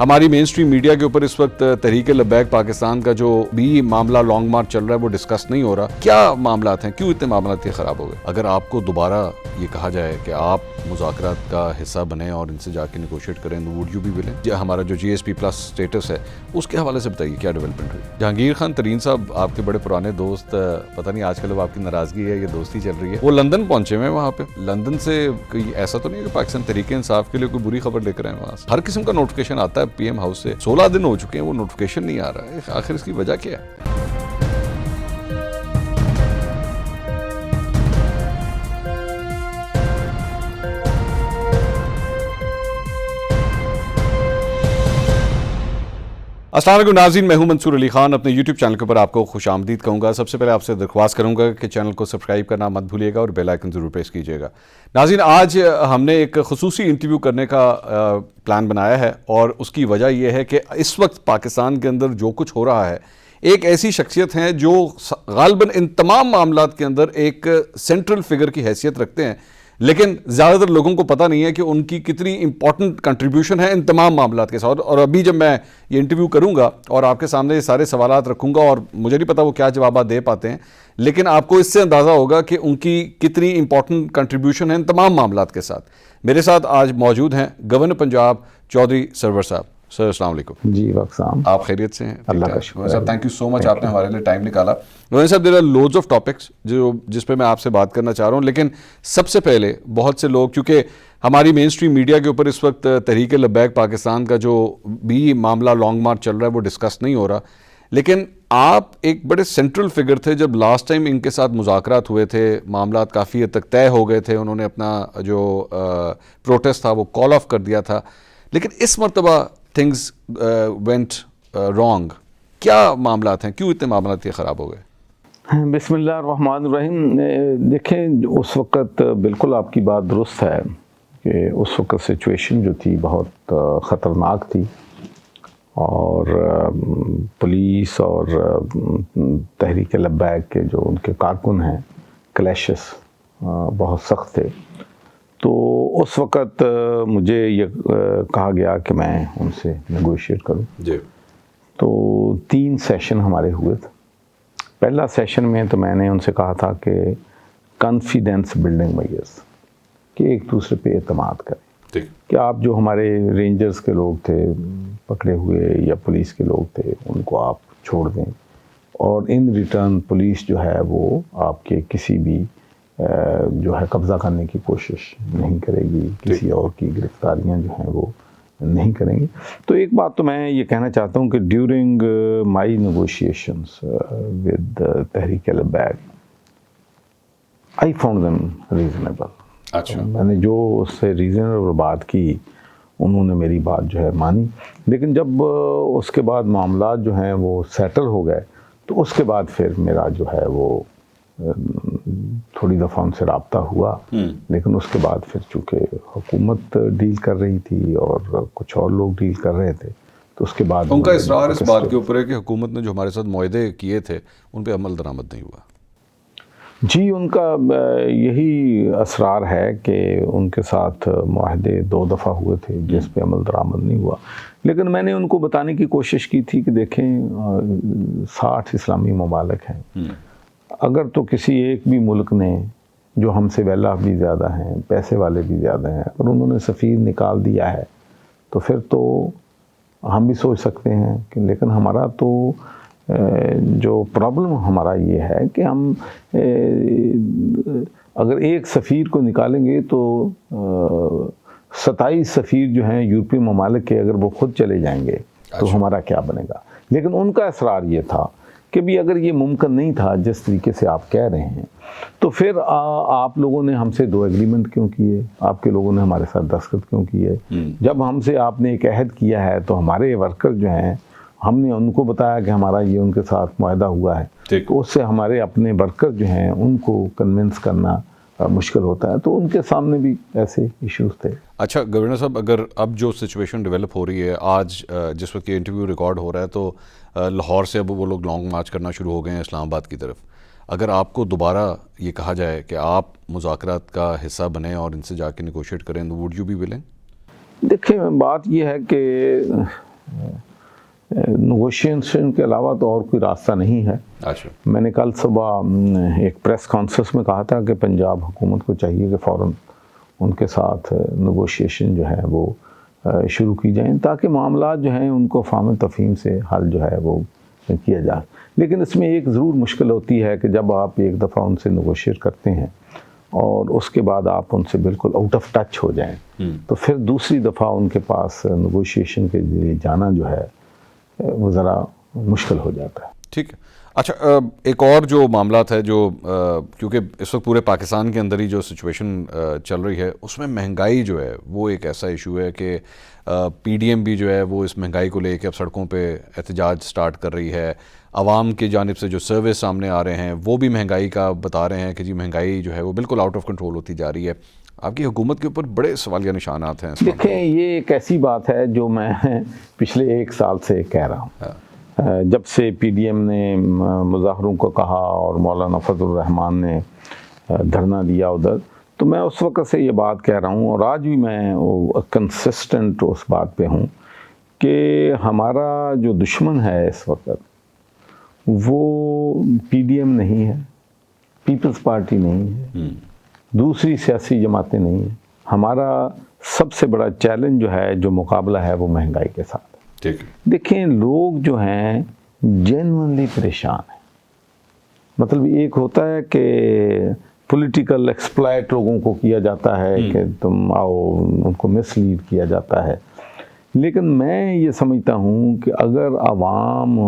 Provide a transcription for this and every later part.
ہماری مین stream media کے اوپر اس وقت تحریک لبیک پاکستان کا جو بھی معاملہ لانگ مارچ چل رہا ہے وہ ڈسکس نہیں ہو رہا. کیا معاملات ہیں, کیوں اتنے معاملات یہ خراب ہو گئے؟ اگر آپ کو دوبارہ یہ کہا جائے کہ آپ مذاکرات کا حصہ بنیں اور ان سے جا کے نیگوشیٹ کریں تو ووڈ یو بھی ولنگ؟ ہمارا جو جی ایس پی پلس اسٹیٹس ہے اس کے حوالے سے بتائیے کیا ڈیولپمنٹ ہوئی؟ جہانگیر خان ترین صاحب آپ کے بڑے پرانے دوست, پتہ نہیں آج کل اب آپ کی ناراضگی ہے یا دوستی چل رہی ہے, وہ لندن پہنچے ہوئے ہیں. وہاں پہ لندن سے کوئی ایسا تو نہیں ہے کہ پاکستان تحریک انصاف کے لیے کوئی بری خبر لے کر آئے وہاں سے؟ ہر قسم کا نوٹیفیکیشن آتا ہے پی ایم ہاؤس سے, 16 دن ہو چکے ہیں وہ نوٹیفیکیشن نہیں آ رہا ہے. آخر اس کی وجہ کیا ہے؟ السلام علیکم ناظرین, میں ہوں منصور علی خان. اپنے یوٹیوب چینل کے اوپر آپ کو خوش آمدید کہوں گا. سب سے پہلے آپ سے درخواست کروں گا کہ چینل کو سبسکرائب کرنا مت بھولیے گا اور بیل آئیکن ضرور پریس کیجیے گا. ناظرین, آج ہم نے ایک خصوصی انٹرویو کرنے کا پلان بنایا ہے اور اس کی وجہ یہ ہے کہ اس وقت پاکستان کے اندر جو کچھ ہو رہا ہے, ایک ایسی شخصیت ہیں جو غالباً ان تمام معاملات کے اندر ایک سینٹرل فگر کی حیثیت رکھتے ہیں, لیکن زیادہ تر لوگوں کو پتہ نہیں ہے کہ ان کی کتنی امپورٹنٹ کنٹریبیوشن ہے ان تمام معاملات کے ساتھ. اور ابھی جب میں یہ انٹرویو کروں گا اور آپ کے سامنے یہ سارے سوالات رکھوں گا, اور مجھے نہیں پتا وہ کیا جوابات دے پاتے ہیں, لیکن آپ کو اس سے اندازہ ہوگا کہ ان کی کتنی امپورٹنٹ کنٹریبیوشن ہے ان تمام معاملات کے ساتھ. میرے ساتھ آج موجود ہیں گورنر پنجاب چودھری سرور صاحب. سر السلام علیکم. جی السلام. آپ خیریت سے ہیں؟ اللہ کا شکر. سر تھینک یو سو مچ, آپ نے ہمارے لیے ٹائم نکالا. گورنر صاحب, there are loads of topics جس پہ میں آپ سے بات کرنا چاہ رہا ہوں, لیکن سب سے پہلے بہت سے لوگ, کیونکہ ہماری مین اسٹریم میڈیا کے اوپر اس وقت تحریک لبیک پاکستان کا جو بھی معاملہ لانگ مارچ چل رہا ہے وہ ڈسکس نہیں ہو رہا, لیکن آپ ایک بڑے سینٹرل فگر تھے جب لاسٹ ٹائم ان کے ساتھ مذاکرات ہوئے تھے. معاملات کافی حد تک طے ہو گئے تھے, انہوں نے اپنا جو پروٹیسٹ تھا وہ کال آف کر دیا تھا, لیکن اس مرتبہ تھنگز وینٹ رانگ. کیا معاملات ہیں, کیوں اتنے معاملات یہ خراب ہو گئے؟ بسم اللہ الرحمن الرحیم. دیکھیں, اس وقت بالکل آپ کی بات درست ہے کہ اس وقت سچویشن جو تھی بہت خطرناک تھی, اور پولیس اور تحریک لبیک کے جو ان کے کارکن ہیں کلیشز بہت سخت تھے. تو اس وقت مجھے یہ کہا گیا کہ میں ان سے نیگوشیٹ کروں. جی. تو 3 سیشن ہمارے ہوئے تھے. پہلا سیشن میں تو میں نے ان سے کہا تھا کہ کانفیڈنس بلڈنگ میجرز, کہ ایک دوسرے پہ اعتماد کریں, کہ آپ جو ہمارے رینجرز کے لوگ تھے پکڑے ہوئے یا پولیس کے لوگ تھے ان کو آپ چھوڑ دیں, اور ان ریٹرن پولیس جو ہے وہ آپ کے کسی بھی جو ہے قبضہ کرنے کی کوشش نہیں کرے گی, کسی اور کی گرفتاریاں جو ہیں وہ نہیں کریں گے. تو ایک بات تو میں یہ کہنا چاہتا ہوں کہ during my negotiations with Tehreek Labbaik I found them reasonable. اچھا. میں نے جو اس سے ریزنیبل بات کی انہوں نے میری بات جو ہے مانی, لیکن جب اس کے بعد معاملات جو ہیں وہ سیٹل ہو گئے تو اس کے بعد پھر میرا جو ہے وہ تھوڑی دفعہ ان سے رابطہ ہوا, لیکن اس کے بعد پھر چونکہ حکومت ڈیل کر رہی تھی اور کچھ اور لوگ ڈیل کر رہے تھے, تو اس کے بعد ان کا اصرار اس بات کے اوپر ہے کہ حکومت نے جو ہمارے ساتھ معاہدے کیے تھے ان پہ عمل درآمد نہیں ہوا. جی, ان کا یہی اصرار ہے کہ ان کے ساتھ معاہدے 2 دفعہ ہوئے تھے جس پہ عمل درآمد نہیں ہوا, لیکن میں نے ان کو بتانے کی کوشش کی تھی کہ دیکھیں 60 اسلامی ممالک ہیں, اگر تو کسی ایک بھی ملک نے جو ہم سے ویلا بھی زیادہ ہیں, پیسے والے بھی زیادہ ہیں, اگر انہوں نے سفیر نکال دیا ہے تو پھر تو ہم بھی سوچ سکتے ہیں کہ, لیکن ہمارا تو جو پرابلم ہمارا یہ ہے کہ ہم اگر ایک سفیر کو نکالیں گے تو 27 سفیر جو ہیں یورپی ممالک کے اگر وہ خود چلے جائیں گے تو ہمارا کیا بنے گا. لیکن ان کا اصرار یہ تھا کہ بھی اگر یہ ممکن نہیں تھا جس طریقے سے آپ کہہ رہے ہیں, تو پھر آپ لوگوں نے ہم سے 2 ایگریمنٹ کیوں کیے, آپ کے لوگوں نے ہمارے ساتھ دستخط کیوں کیے؟ جب ہم سے آپ نے ایک عہد کیا ہے تو ہمارے ورکر جو ہیں, ہم نے ان کو بتایا کہ ہمارا یہ ان کے ساتھ معاہدہ ہوا ہے, تو اس سے ہمارے اپنے ورکر جو ہیں ان کو کنونس کرنا مشکل ہوتا ہے, تو ان کے سامنے بھی ایسے ایشوز تھے. اچھا گورنر صاحب, اگر اب جو سچویشن ڈیولپ ہو رہی ہے, آج جس وقت یہ انٹرویو ریکارڈ ہو رہا ہے تو لاہور سے اب وہ لوگ لانگ مارچ کرنا شروع ہو گئے ہیں اسلام آباد کی طرف, اگر آپ کو دوبارہ یہ کہا جائے کہ آپ مذاکرات کا حصہ بنیں اور ان سے جا کے نیگوشیٹ کریں تو ووڈ یو بھی ولنگ؟ دیکھیں بات یہ ہے کہ نیگوشیشن کے علاوہ تو اور کوئی راستہ نہیں ہے. اچھا. میں نے کل صبح ایک پریس کانفرنس میں کہا تھا کہ پنجاب حکومت کو چاہیے کہ فوراً ان کے ساتھ نیگوشیشن جو ہے وہ شروع کی جائیں تاکہ معاملات جو ہیں ان کو فہم تفہیم سے حل جو ہے وہ کیا جائے. لیکن اس میں ایک ضرور مشکل ہوتی ہے کہ جب آپ ایک دفعہ ان سے نیگوشیٹ کرتے ہیں اور اس کے بعد آپ ان سے بالکل آؤٹ آف ٹچ ہو جائیں تو پھر دوسری دفعہ ان کے پاس نیگوشیشن کے لیے جانا جو ہے وہ ذرا مشکل ہو جاتا ہے. ٹھیک ہے. اچھا ایک اور جو معاملات ہے جو کیونکہ اس وقت پورے پاکستان کے اندر ہی جو سچویشن چل رہی ہے اس میں مہنگائی جو ہے وہ ایک ایسا ایشو ہے کہ پی ڈی ایم بھی جو ہے وہ اس مہنگائی کو لے کے اب سڑکوں پہ احتجاج سٹارٹ کر رہی ہے. عوام کی جانب سے جو سروس سامنے آ رہے ہیں وہ بھی مہنگائی کا بتا رہے ہیں کہ جی مہنگائی جو ہے وہ بالکل آؤٹ آف کنٹرول ہوتی جا رہی ہے. آپ کی حکومت کے اوپر بڑے سوالیہ نشانات ہیں. دیکھیں یہ ایک ایسی بات ہے جو میں پچھلے 1 سال سے کہہ رہا ہوں. جب سے پی ڈی ایم نے مظاہروں کو کہا اور مولانا فضل الرحمان نے دھرنا دیا ادھر تو میں اس وقت سے یہ بات کہہ رہا ہوں اور آج بھی میں کنسسٹنٹ اس بات پہ ہوں کہ ہمارا جو دشمن ہے اس وقت وہ پی ڈی ایم نہیں ہے, پیپلز پارٹی نہیں ہے, دوسری سیاسی جماعتیں نہیں ہیں. ہمارا سب سے بڑا چیلنج جو ہے جو مقابلہ ہے وہ مہنگائی کے ساتھ. دیکھیں لوگ جو ہیں جینوئنلی پریشان ہیں. مطلب ایک ہوتا ہے کہ پولیٹیکل ایکسپلائٹ لوگوں کو کیا جاتا ہے کہ تم آؤ, ان کو مس لیڈ کیا جاتا ہے. لیکن میں یہ سمجھتا ہوں کہ اگر عوام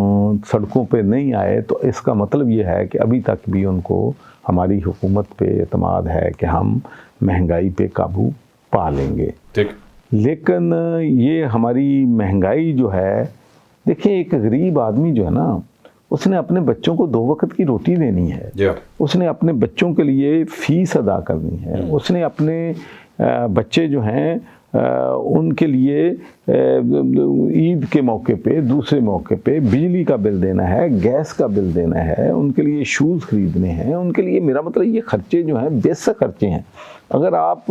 سڑکوں پہ نہیں آئے تو اس کا مطلب یہ ہے کہ ابھی تک بھی ان کو ہماری حکومت پہ اعتماد ہے کہ ہم مہنگائی پہ قابو پا لیں گے. لیکن یہ ہماری مہنگائی جو ہے, دیکھیں ایک غریب آدمی جو ہے نا اس نے اپنے بچوں کو 2 وقت کی روٹی دینی ہے, اس نے اپنے بچوں کے لیے فیس ادا کرنی ہے, اس نے اپنے بچے جو ہیں ان کے لیے عید کے موقع پہ دوسرے موقع پہ بجلی کا بل دینا ہے, گیس کا بل دینا ہے, ان کے لیے شوز خریدنے ہیں, ان کے لیے میرا مطلب یہ خرچے جو ہیں بیسک خرچے ہیں. اگر آپ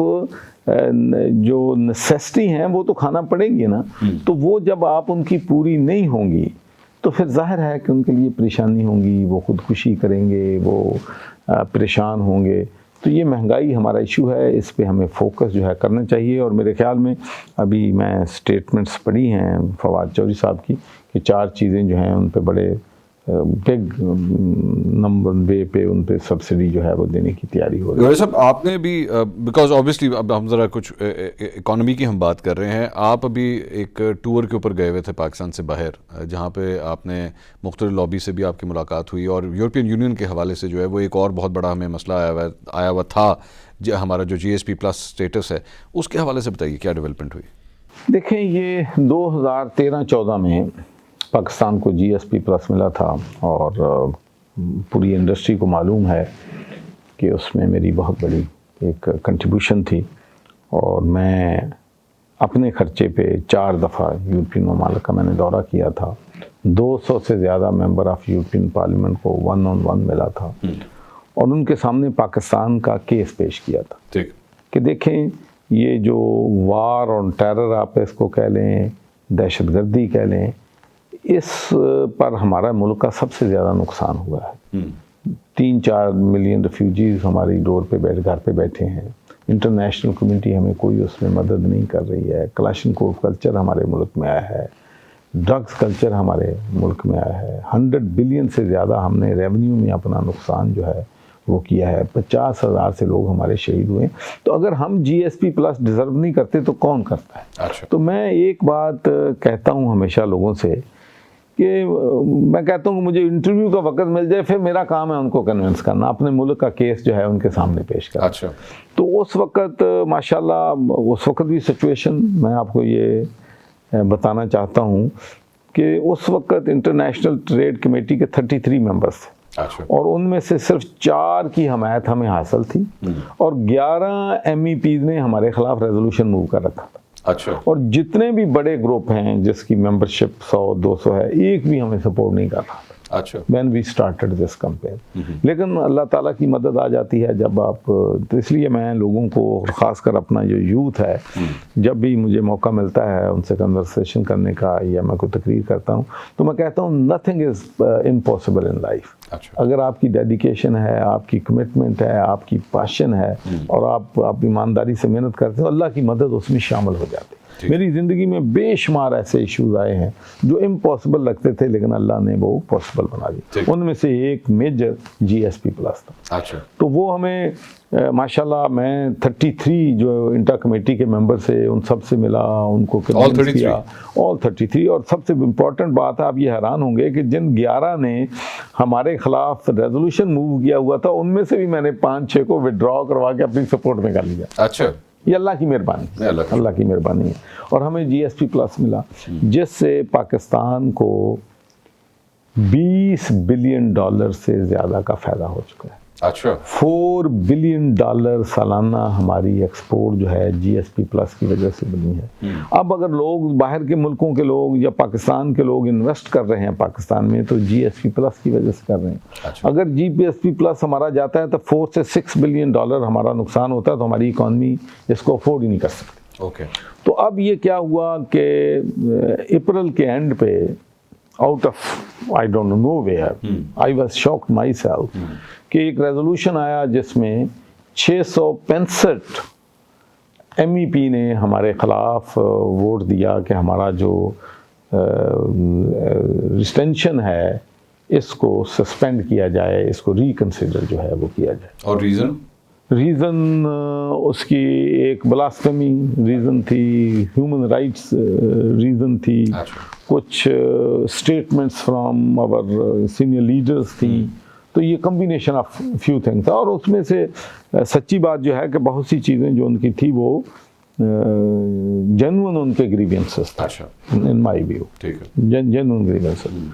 جو نیسیسٹی ہیں وہ تو کھانا پڑے گی نا, تو وہ جب آپ ان کی پوری نہیں ہوں گی تو پھر ظاہر ہے کہ ان کے لیے پریشانی ہوں گی, وہ خودکشی کریں گے, وہ پریشان ہوں گے. تو یہ مہنگائی ہمارا ایشو ہے, اس پہ ہمیں فوکس جو ہے کرنا چاہیے. اور میرے خیال میں ابھی میں سٹیٹمنٹس پڑھی ہیں فواد چودھری صاحب کی کہ 4 چیزیں جو ہیں ان پہ بڑے بگ نمبر وے پہ ان پہ سبسڈی جو ہے وہ دینے کی تیاری ہو رہی ہے. گوہر صاحب آپ نے بھی بیکاز آبویسلی اب ہم ذرا کچھ اکانومی کی ہم بات کر رہے ہیں, آپ ابھی ایک ٹور کے اوپر گئے ہوئے تھے پاکستان سے باہر جہاں پہ آپ نے مختلف لابی سے بھی آپ کی ملاقات ہوئی اور یورپین یونین کے حوالے سے جو ہے وہ ایک اور بہت بڑا ہمیں مسئلہ آیا ہوا تھا ہمارا جو جی ایس پی پلس اسٹیٹس ہے, اس کے حوالے سے بتائیے کیا ڈیولپمنٹ ہوئی. دیکھیں یہ 2013-14 میں پاکستان کو جی ایس پی پلس ملا تھا اور پوری انڈسٹری کو معلوم ہے کہ اس میں میری بہت بڑی ایک کنٹریبیوشن تھی اور میں اپنے خرچے پہ 4 دفعہ یورپین ممالک کا میں نے دورہ کیا تھا. 200 سے زیادہ ممبر آف یورپین پارلیمنٹ کو 1-on-1 ملا تھا اور ان کے سامنے پاکستان کا کیس پیش کیا تھا کہ دیکھیں یہ جو وار اور ٹیرر آپ اس کو کہہ لیں, دہشت گردی کہہ لیں, اس پر ہمارا ملک کا سب سے زیادہ نقصان ہوا ہے. 3-4 ملین ریفیوجیز ہماری ڈور پہ گھر پہ بیٹھے ہیں. انٹرنیشنل کمیونٹی ہمیں کوئی اس میں مدد نہیں کر رہی ہے. کلاشنکوف کلچر ہمارے ملک میں آیا ہے, ڈرگز کلچر ہمارے ملک میں آیا ہے. 100 بلین سے زیادہ ہم نے ریونیو میں اپنا نقصان جو ہے وہ کیا ہے. 50,000 سے لوگ ہمارے شہید ہوئے. تو اگر ہم جی ایس پی پلس ڈیزرو نہیں کرتے تو کون کرتا ہے؟ تو میں ایک بات کہتا ہوں ہمیشہ لوگوں سے کہ میں کہتا ہوں کہ مجھے انٹرویو کا وقت مل جائے, پھر میرا کام ہے ان کو کنونس کرنا, اپنے ملک کا کیس جو ہے ان کے سامنے پیش کرنا. تو اس وقت ماشاءاللہ اس وقت بھی سچویشن میں آپ کو یہ بتانا چاہتا ہوں کہ اس وقت انٹرنیشنل ٹریڈ کمیٹی کے 33 ممبرس تھے اور ان میں سے صرف 4 کی حمایت ہمیں حاصل تھی اور 11 ایم ای پیز نے ہمارے خلاف ریزولوشن موو کر رکھا تھا. اور جتنے بھی بڑے گروپ ہیں جس کی ممبرشپ 100-200 ہے, ایک بھی ہمیں سپورٹ نہیں کر رہا تھا. اچھا when we started this campaign. لیکن اللہ تعالیٰ کی مدد آ جاتی ہے جب آپ, تو اس لیے میں لوگوں کو خاص کر اپنا جو یوتھ ہے, جب بھی مجھے موقع ملتا ہے ان سے کنورسیشن کرنے کا یا میں کوئی تقریر کرتا ہوں تو میں کہتا ہوں nothing is impossible in life. اگر آپ کی ڈیڈیکیشن ہے, آپ کی کمٹمنٹ ہے, آپ کی پیشن ہے اور آپ ایمانداری سے محنت کرتے ہیں, اللہ کی مدد اس میں شامل ہو جاتی ہے. میری زندگی میں بے شمار ایسے ایشوز آئے ہیں جو امپاسبل لگتے تھے لیکن اللہ نے وہ پاسبل بنا دی. ان میں سے ایک میجر GSP پلس تھا. تو وہ ہمیں ماشاءاللہ میں 33 جو انٹر کمیٹی کے ممبر سے ان سب سے ملا, ان کو کنونس کیا, all 33. اور سب سے امپورٹنٹ بات ہے, آپ یہ حیران ہوں گے کہ جن 11 نے ہمارے خلاف ریزولوشن موو کیا ہوا تھا ان میں سے بھی میں نے 5-6 کو وڈرا کروا کے اپنی سپورٹ میں کر لیا. اچھا, یہ اللہ کی مہربانی, اللہ کی مہربانی ہے. اور ہمیں GSP پلس ملا جس سے پاکستان کو $20 بلین سے زیادہ کا فائدہ ہو چکا ہے. اچھا, $4 بلین سالانہ ہماری ایکسپورٹ جو ہے GSP پلس کی وجہ سے بنی ہے. اب اگر لوگ باہر کے ملکوں کے لوگ یا پاکستان کے لوگ انویسٹ کر رہے ہیں پاکستان میں تو GSP پلس کی وجہ سے کر رہے ہیں. اگر GSP پلس ہمارا جاتا ہے تو $4 سے $6 بلین ہمارا نقصان ہوتا ہے, تو ہماری اکانومی اس کو افورڈ ہی نہیں کر سکتی. تو اب یہ کیا ہوا کہ اپریل کے اینڈ پہ out of I don't know nowhere, I was shocked myself کہ ایک ریزولوشن آیا جس میں 665 MEP نے ہمارے خلاف ووٹ دیا کہ ہمارا جو ریسٹینشن ہے اس کو سسپینڈ کیا جائے, اس کو ریکنسیڈر جو ہے وہ کیا جائے. اور ریزن اس کی ایک بلاسفیمی ریزن تھی, ہیومن رائٹس ریزن تھی, کچھ statements from our senior leaders تھیں. تو یہ کمبینیشن آف فیو تھنگ تھا. اور اس میں سے سچی بات جو ہے کہ بہت سی چیزیں جو ان کی تھی وہ جینوئن ان کے گریوینسز تھے ان مائی ویو, جینوئن گریوینسز.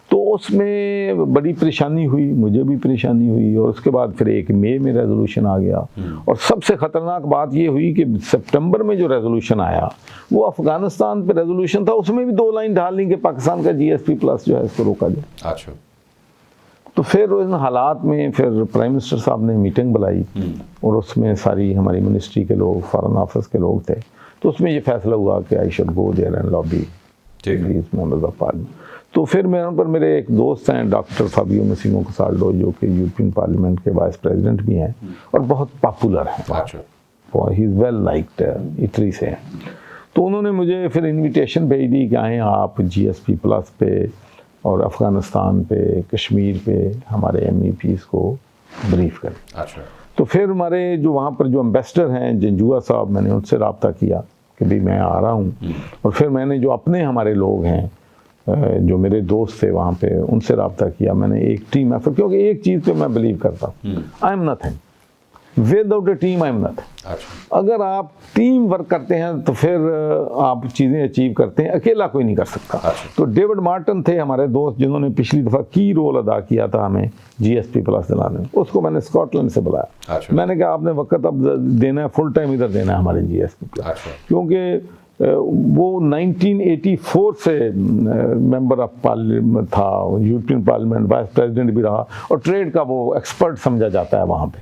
تو اس میں بڑی پریشانی ہوئی, مجھے بھی پریشانی ہوئی. اور اس کے بعد پھر ایک مئی میں ریزولوشن آ گیا. اور سب سے خطرناک بات یہ ہوئی کہ سپٹمبر میں جو ریزولوشن آیا وہ افغانستان پہ ریزولوشن تھا, اس میں بھی 2 لائن ڈال لی کہ پاکستان کا GSP پلس جو ہے اس کو روکا جائے. اچھا, تو پھر ان حالات میں پھر پرائم منسٹر صاحب نے میٹنگ بلائی اور اس میں ساری ہماری منسٹری کے لوگ, فارن آفس کے لوگ تھے. تو اس میں یہ فیصلہ ہوا کہ I should go there and lobby these members of parliament. تو پھر میرے ایک دوست ہیں ڈاکٹر فابیو مسیمو کسالڈو جو کہ یورپین پارلیمنٹ کے وائس پریزیڈنٹ بھی ہیں اور بہت پاپولر ہیں, ہی از ویل لائکڈ, اٹلی سے ہیں. تو انہوں نے مجھے پھر انویٹیشن بھیج دی کہ آئیں آپ GSP پلس پہ اور افغانستان پہ, کشمیر پہ ہمارے MEPs کو بریف کریں. تو پھر ہمارے جو وہاں پر جو امبیسڈر ہیں جنجوا صاحب, میں نے ان سے رابطہ کیا کہ بھی میں آ رہا ہوں. اور پھر میں نے جو اپنے ہمارے لوگ ہیں جو میرے دوست تھے وہاں پہ ان سے رابطہ کیا. میں نے ایک ٹیم ایفرٹ, کیونکہ ایک چیز پہ میں بلیو کرتا ہوں, I am nothing with out a team, I am nothing. اگر آپ ٹیم ورک کرتے ہیں تو پھر آپ چیزیں اچیو کرتے ہیں, اکیلا کوئی نہیں کر سکتا. تو ڈیوڈ مارٹن تھے ہمارے دوست جنہوں نے پچھلی دفعہ کی رول ادا کیا تھا ہمیں GSP پلس دلانے میں, اس کو میں نے اسکاٹ لینڈ سے بلایا. میں نے کہا آپ نے وقت اب دینا ہے, فل ٹائم ادھر دینا ہے ہمارے GSP پلس, کیونکہ وہ 1984 سے ممبر آف پارلیمنٹ تھا, یورپین پارلیمنٹ وائس پریزیڈنٹ بھی رہا اور ٹریڈ کا وہ ایکسپرٹ سمجھا جاتا ہے وہاں پہ.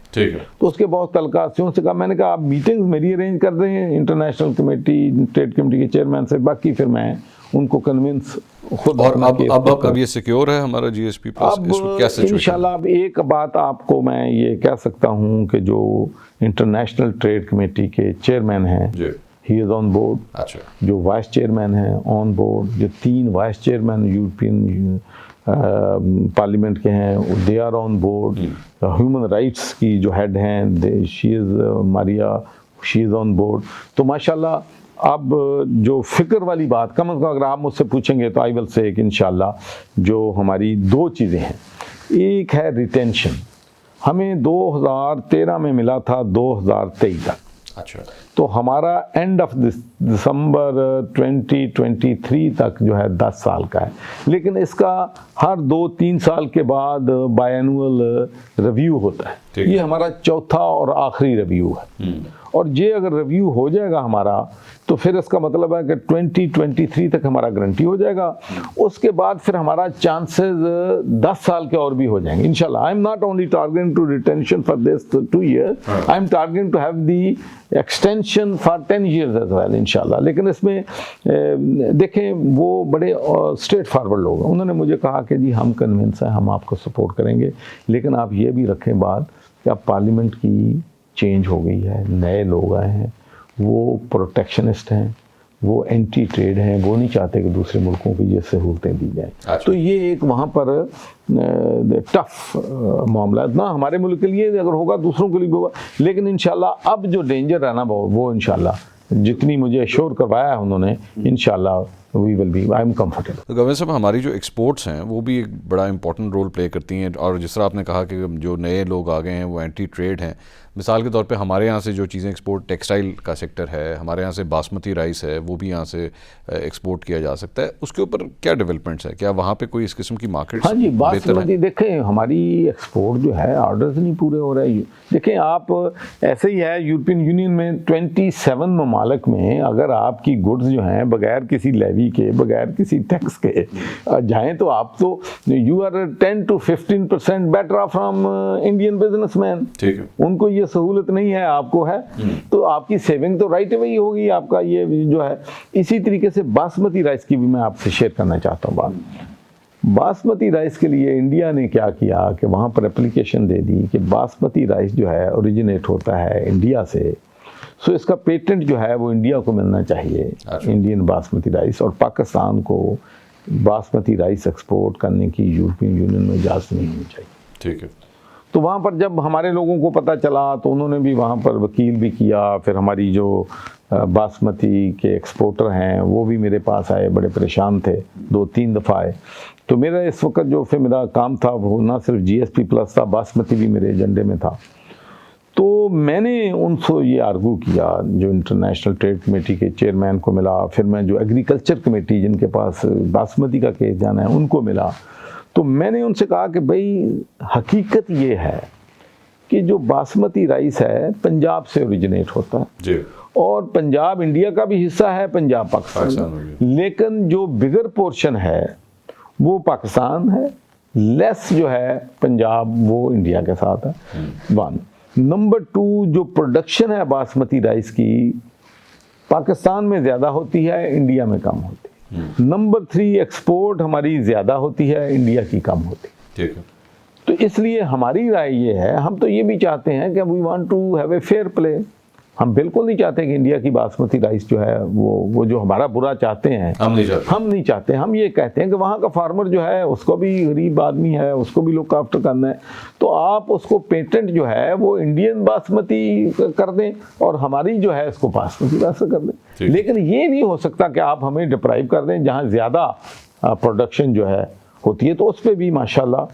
تو اس کے بہت تعلقات سے ان سے کہا, میں نے کہا آپ میٹنگز میری ارینج کر رہے ہیں انٹرنیشنل کمیٹی, ٹریڈ کمیٹی کے چیئرمین سے, باقی پھر میں ان کو کنونس خود. اور اب یہ سیکیور ہے ہمارا GSP پلس, اس کو کیا سچویشن؟ انشاءاللہ اب ایک بات آپ کو میں یہ کہہ سکتا ہوں کہ جو انٹرنیشنل ٹریڈ کمیٹی کے چیئرمین ہیں ہی از آن بورڈ, جو وائس چیئرمین ہیں آن بورڈ, جو 3 وائس چیئرمین یورپین پارلیمنٹ کے ہیں they are on board. Human rights کی جو ہیڈ ہیں شی از ماریا, شی از آن بورڈ. تو ماشاءاللہ اب جو فکر والی بات کم از کم اگر آپ مجھ سے پوچھیں گے تو آئی ول سے کہ انشاءاللہ جو ہماری 2 چیزیں ہیں, ایک ہے ریٹینشن, ہمیں 2013 میں ملا تھا 2023 تک. اچھا, تو ہمارا اینڈ آف دسمبر 2023 تک جو ہے 10 سال کا ہے, لیکن اس کا ہر 2-3 سال کے بعد بائی اینول ریویو ہوتا ہے. یہ ہمارا 4تھا اور آخری ریویو ہے. اور یہ اگر ریویو ہو جائے گا ہمارا تو پھر اس کا مطلب ہے کہ 2023 تک ہمارا گارنٹی ہو جائے گا. اس کے بعد پھر ہمارا چانسز 10 سال کے اور بھی ہو جائیں گے انشاءاللہ. I am not only targeting to retention for this 2 years, I am targeting to have the extension for 10 years as well انشاءاللہ. لیکن اس میں دیکھیں وہ بڑے اسٹریٹ فارورڈ لوگ ہیں. انہوں نے مجھے کہا کہ جی ہم کنونس ہیں, ہم آپ کو سپورٹ کریں گے, لیکن آپ یہ بھی رکھیں بات کہ اب پارلیمنٹ کی چینج ہو گئی ہے, نئے لوگ آئے ہیں, وہ پروٹیکشنسٹ ہیں, وہ اینٹی ٹریڈ ہیں, وہ نہیں چاہتے کہ دوسرے ملکوں کی یہ سہولتیں دی جائیں. تو یہ ایک وہاں پر ٹف معاملہ ہے, نہ ہمارے ملک کے لیے اگر ہوگا دوسروں کے لیے بھی ہوگا. لیکن انشاءاللہ اب جو ڈینجر ہے نا وہ انشاءاللہ جتنی مجھے ایشور کروایا ہے انہوں نے, انشاءاللہ we will be, I am comfortable. Governor صاحب ہماری جو ایکسپورٹس ہیں وہ بھی ایک بڑا امپورٹنٹ رول پلے کرتی ہیں, اور جس طرح آپ نے کہا کہ جو نئے لوگ آ گئے ہیں وہ اینٹی ٹریڈ ہیں. مثال کے طور پہ ہمارے یہاں سے جو چیزیں ایکسپورٹ, ٹیکسٹائل کا سیکٹر ہے, ہمارے یہاں سے باسمتی رائس ہے, وہ بھی یہاں سے ایکسپورٹ کیا جا سکتا ہے. اس کے اوپر کیا ڈیولپمنٹس ہے, کیا وہاں پہ کوئی اس قسم کی مارکیٹ؟ ہاں جی, باسمتی دیکھیں ہماری ایکسپورٹ جو ہے آرڈرز نہیں پورے ہو رہے. دیکھیں آپ ایسے ہی ہے یورپین یونین میں 27 ممالک میں اگر آپ کی گڈز جو ہیں بغیر کسی لیوی کے, بغیر کسی ٹیکس کے جائیں تو آپ تو you are 10 to 15% better off from Indian business man. ٹھیک ہے, ان کو یہ سہولت نہیں ہے, آپ کو ہے, تو آپ کی سیونگ تو رائٹ اوے ہوگی آپ کا یہ جو ہے. اسی طریقے سے باسمتی رائس کی بھی میں آپ سے شیئر کرنا چاہتا ہوں بات. باسمتی رائس کے لیے انڈیا نے کیا کیا کہ وہاں پر اپلیکیشن دے دی کہ باسمتی رائس جو ہے اوریجنیٹ ہوتا ہے انڈیا سے, سو اس کا پیٹنٹ جو ہے وہ انڈیا کو ملنا چاہیے, انڈین باسمتی رائس, اور پاکستان کو باسمتی رائس ایکسپورٹ کرنے کی یورپین یونین میں اجازت نہیں ہونی چاہیے. ٹھیک ہے. تو وہاں پر جب ہمارے لوگوں کو پتہ چلا تو انہوں نے بھی وہاں پر وکیل بھی کیا. پھر ہماری جو باسمتی کے ایکسپورٹر ہیں وہ بھی میرے پاس آئے, بڑے پریشان تھے, 2-3 دفعہ آئے. تو میرا اس وقت جو پھر میرا کام تھا وہ نہ صرف GSP+ تھا, باسمتی بھی میرے ایجنڈے میں تھا. تو میں نے ان سے یہ آرگو کیا, جو انٹرنیشنل ٹریڈ کمیٹی کے چیئرمین کو ملا, پھر میں جو ایگریکلچر کمیٹی جن کے پاس باسمتی کا کیس جانا ہے ان کو ملا. تو میں نے ان سے کہا کہ بھائی حقیقت یہ ہے کہ جو باسمتی رائس ہے پنجاب سے اوریجنیٹ ہوتا ہے جی, اور پنجاب انڈیا کا بھی حصہ ہے, پنجاب پاکستان, لیکن جو بگر پورشن ہے وہ پاکستان ہے, لیس جو ہے پنجاب وہ انڈیا کے ساتھ ہے. 1 نمبر 2 جو پروڈکشن ہے باسمتی رائس کی پاکستان میں زیادہ ہوتی ہے, انڈیا میں کم ہوتی ہے. نمبر 3 ایکسپورٹ ہماری زیادہ ہوتی ہے, انڈیا کی کم ہوتی ہے. ٹھیک ہے. تو اس لیے ہماری رائے یہ ہے, ہم تو یہ بھی چاہتے ہیں کہ we want to have a fair play. ہم بالکل نہیں چاہتے کہ انڈیا کی باسمتی رائس جو ہے وہ جو ہمارا برا چاہتے ہیں, ہم نہیں چاہتے. ہم یہ کہتے ہیں کہ وہاں کا فارمر جو ہے اس کو بھی غریب آدمی ہے, اس کو بھی لک آفٹر کرنا ہے, تو آپ اس کو پیٹنٹ جو ہے وہ انڈین باسمتی کر دیں اور ہماری جو ہے اس کو باسمتی رائس کر دیں. لیکن یہ نہیں ہو سکتا کہ آپ ہمیں ڈپرائیو کر دیں جہاں زیادہ پروڈکشن جو ہے ہوتی ہے. تو اس پہ بھی ماشاءاللہ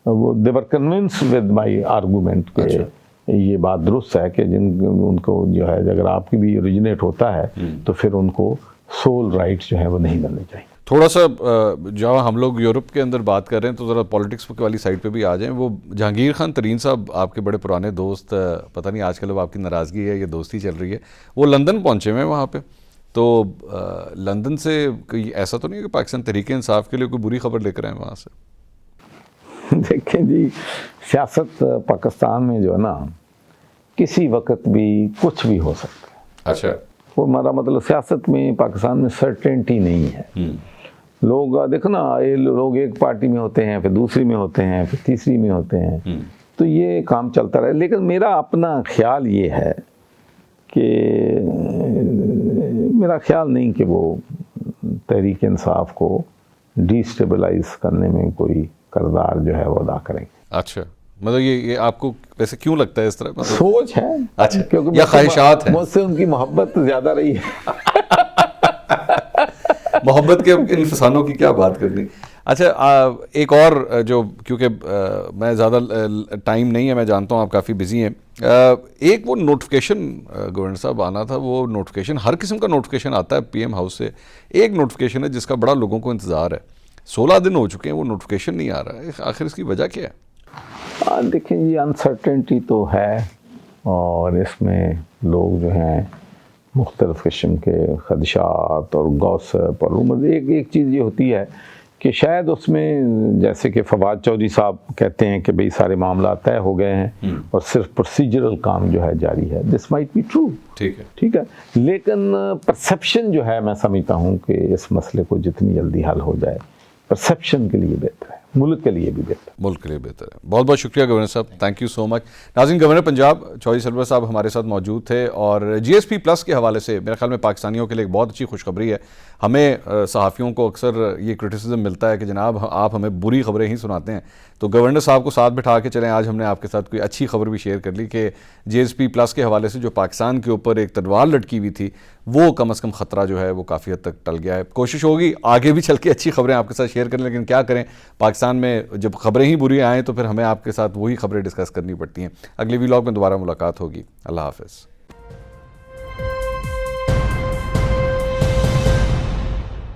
وہ دے ور کنونس ود مائی آرگومنٹ کہ یہ بات درست ہے کہ ان کو جو ہے اگر آپ کی بھی اوریجنیٹ ہوتا ہے تو پھر ان کو سول رائٹس جو ہے وہ نہیں ملنے چاہیے. تھوڑا سا جہاں ہم لوگ یورپ کے اندر بات کر رہے ہیں تو ذرا پالیٹکس والی سائڈ پہ بھی آ جائیں. وہ جہانگیر خان ترین صاحب آپ کے بڑے پرانے دوست, پتہ نہیں آج کل اب آپ کی ناراضگی ہے یا دوستی چل رہی ہے, وہ لندن پہنچے ہوئے ہیں وہاں پہ. تو لندن سے کوئی ایسا تو نہیں ہے کہ پاکستان تحریک انصاف کے لیے کوئی بری خبر لے کر آئے وہاں سے؟ دیکھیں جی, سیاست پاکستان میں جو ہے نا کسی وقت بھی کچھ بھی ہو سکتا ہے. اچھا, وہ ہمارا مطلب سیاست میں پاکستان میں سرٹینٹی نہیں ہے. لوگ دیکھو نا, لوگ ایک پارٹی میں ہوتے ہیں, پھر دوسری میں ہوتے ہیں, پھر تیسری میں ہوتے ہیں, تو یہ کام چلتا رہے. لیکن میرا اپنا خیال یہ ہے کہ میرا خیال نہیں کہ وہ تحریک انصاف کو ڈی اسٹیبلائز کرنے میں کوئی کردار جو ہے وہ ادا کریں گے. اچھا, مطلب یہ آپ کو ویسے کیوں لگتا ہے اس طرح؟ سوچ ہے. اچھا, کیونکہ یا خواہشات ہیں؟ مجھ سے ان کی محبت زیادہ رہی ہے. محبت کے انفسانوں کی کیا بات کرنی. اچھا, ایک اور جو, کیونکہ میں زیادہ ٹائم نہیں ہے, میں جانتا ہوں آپ کافی بزی ہیں, ایک وہ نوٹیفیکیشن گورنر صاحب آنا تھا, وہ نوٹیفیکیشن ہر قسم کا نوٹیفیکیشن آتا ہے PM ہاؤس سے. ایک نوٹیفیکیشن ہے جس کا بڑا لوگوں کو انتظار ہے, 16 دن ہو چکے ہیں وہ نوٹیفیکیشن نہیں آ رہا ہے. آخر اس کی وجہ کیا ہے؟ دیکھیں یہ انسرٹینٹی تو ہے, اور اس میں لوگ جو ہیں مختلف قسم کے خدشات اور گوسپ اور ایک چیز یہ ہوتی ہے کہ شاید اس میں جیسے کہ فواد چودھری صاحب کہتے ہیں کہ بھئی سارے معاملات طے ہو گئے ہیں اور صرف پروسیجرل کام جو ہے جاری ہے. دس مائٹ بی ٹرو, ٹھیک ہے, لیکن پرسیپشن جو ہے میں سمجھتا ہوں کہ اس مسئلے کو جتنی جلدی حل ہو جائے پرسیپشن کے لیے بہتر ہے, ملک کے لیے بھی بہتر ہے. ملک کے لیے بہتر ہے. بہت بہت شکریہ گورنر صاحب, تھینک یو سو مچ. ناظرین, گورنر پنجاب چودھری سرور صاحب ہمارے ساتھ موجود تھے, اور جی ایس پی پلس کے حوالے سے میرے خیال میں پاکستانیوں کے لیے ایک بہت اچھی خوشخبری ہے. ہمیں صحافیوں کو اکثر یہ کرٹیسزم ملتا ہے کہ جناب آپ ہمیں بری خبریں ہی سناتے ہیں, تو گورنر صاحب کو ساتھ بٹھا کے چلیں, آج ہم نے آپ کے ساتھ کوئی اچھی خبر بھی شیئر کر لی کہ جی ایس پی پلس کے حوالے سے جو پاکستان کے اوپر ایک تلوار لٹکی ہوئی تھی وہ کم از کم خطرہ جو ہے وہ کافی حد تک ٹل گیا ہے. کوشش ہوگی آگے بھی چل کے اچھی خبریں آپ کے ساتھ شیئر کریں, لیکن کیا کریں, پاکستان میں جب خبریں ہی بری آئیں تو پھر ہمیں آپ کے ساتھ وہی خبریں ڈسکس کرنی پڑتی ہیں. اگلے ویلاگ میں دوبارہ ملاقات ہوگی. اللہ حافظ.